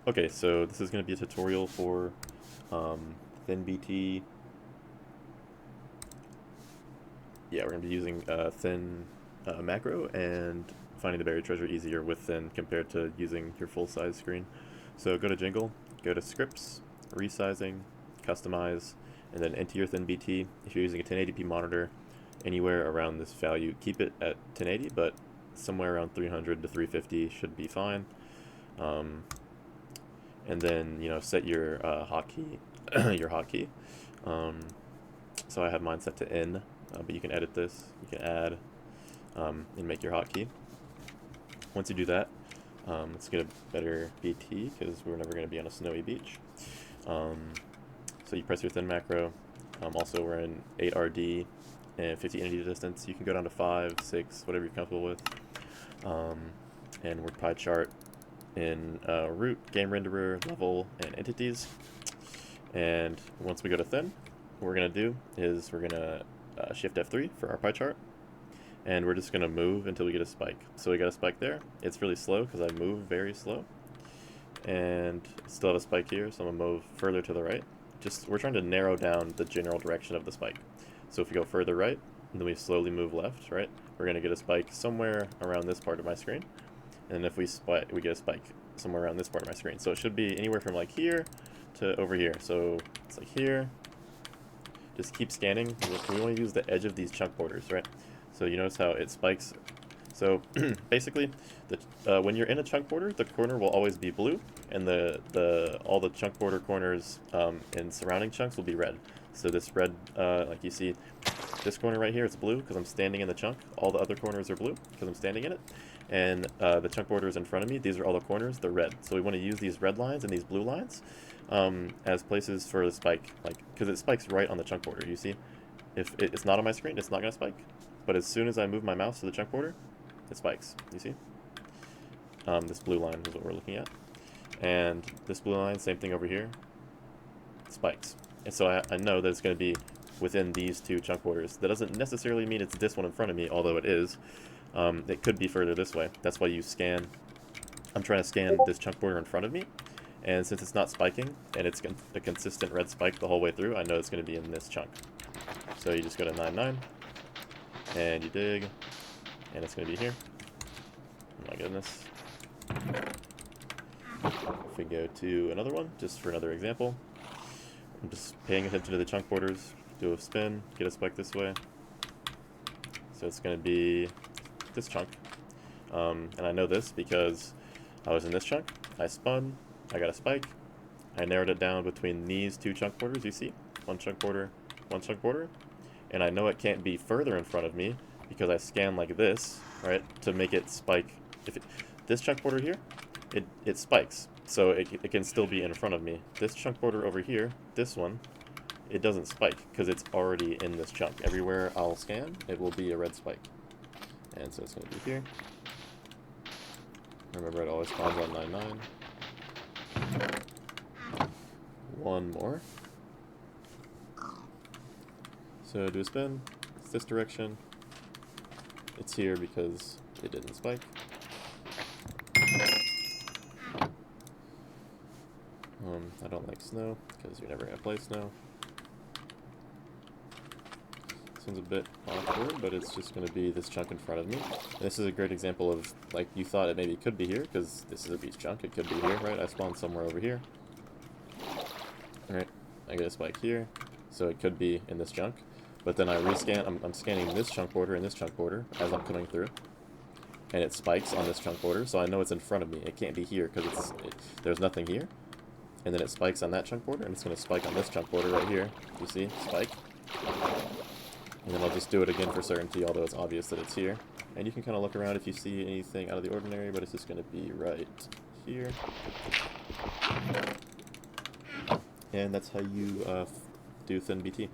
Okay, so this is going to be a tutorial for ThinBT. Yeah, we're going to be using Thin macro and finding the buried treasure easier with Thin compared to using your full-size screen. So go to Jingle, go to Scripts, Resizing, Customize, and then enter your ThinBT. If you're using a 1080p monitor, anywhere around this value, keep it at 1080, but somewhere around 300 to 350 should be fine. And then set your hotkey, your hotkey. Um, so I have mine set to N, but you can edit this. You can add and make your hotkey. Once you do that, let's get a better BT because we're never going to be on a snowy beach. So you press your Thin macro. Also, we're in 8RD and 50 entity distance. You can go down to 5, 6, whatever you're comfortable with. And we're pie chart in root, game renderer, level, and entities. And once we go to Thin, what we're going to do is we're going to shift F3 for our pie chart. And we're just going to move until we get a spike. So we got a spike there. It's really slow because I move very slow. And still have a spike here, so I'm going to move further to the right. We're trying to narrow down the general direction of the spike. So if we go further right, and then we slowly move left, right, we're going to get a spike somewhere around this part of my screen. And if we get a spike somewhere around this part of my screen. So it should be anywhere from like here to over here. So it's like here. Just keep scanning. We want to use the edge of these chunk borders, right? So you notice how it spikes. So basically, when you're in a chunk border, the corner will always be blue, and all the chunk border corners and surrounding chunks will be red. So this red, like you see, this corner right here, it's blue because I'm standing in the chunk. All the other corners are blue because I'm standing in it. And the chunk borders in front of me, these are all the corners, they're red. So we want to use these red lines and these blue lines as places for the spike, because it spikes right on the chunk border, you see? If it's not on my screen, it's not going to spike. But as soon as I move my mouse to the chunk border, it spikes, you see? This blue line is what we're looking at. And this blue line, same thing over here, spikes. And so I know that it's going to be within these two chunk borders. That doesn't necessarily mean it's this one in front of me, although it is. It could be further this way. That's why you scan. I'm trying to scan this chunk border in front of me, and since it's not spiking, and it's a consistent red spike the whole way through, I know it's going to be in this chunk. So you just go to 9, and you dig, and it's going to be here. Oh my goodness. If we go to another one, just for another example, I'm just paying attention to the chunk borders, do a spin, get a spike this way. So it's going to be this chunk. And I know this because I was in this chunk, I spun, I got a spike, I narrowed it down between these two chunk borders, you see? One chunk border, and I know it can't be further in front of me because I scan like this, right, to make it spike. This chunk border here, it spikes, so it can still be in front of me. This chunk border over here, this one, it doesn't spike because it's already in this chunk. Everywhere I'll scan, it will be a red spike. And so it's going to be here. Remember, it always spawns on 9. One more. So do a spin. It's this direction. It's here because it didn't spike. I don't like snow because you're never going to play snow. This one's a bit awkward, but it's just going to be this chunk in front of me. And this is a great example of, like, you thought it maybe could be here, because this is a beach chunk. It could be here, right? I spawned somewhere over here. Alright, I get a spike here, so it could be in this chunk. But then I rescan, I'm scanning this chunk border and this chunk border as I'm coming through. And it spikes on this chunk border, so I know it's in front of me. It can't be here, because there's nothing here. And then it spikes on that chunk border, and it's going to spike on this chunk border right here. You see? Spike. And then I'll just do it again for certainty, although it's obvious that it's here. And you can kind of look around if you see anything out of the ordinary, but it's just going to be right here. And that's how you do ThinBT.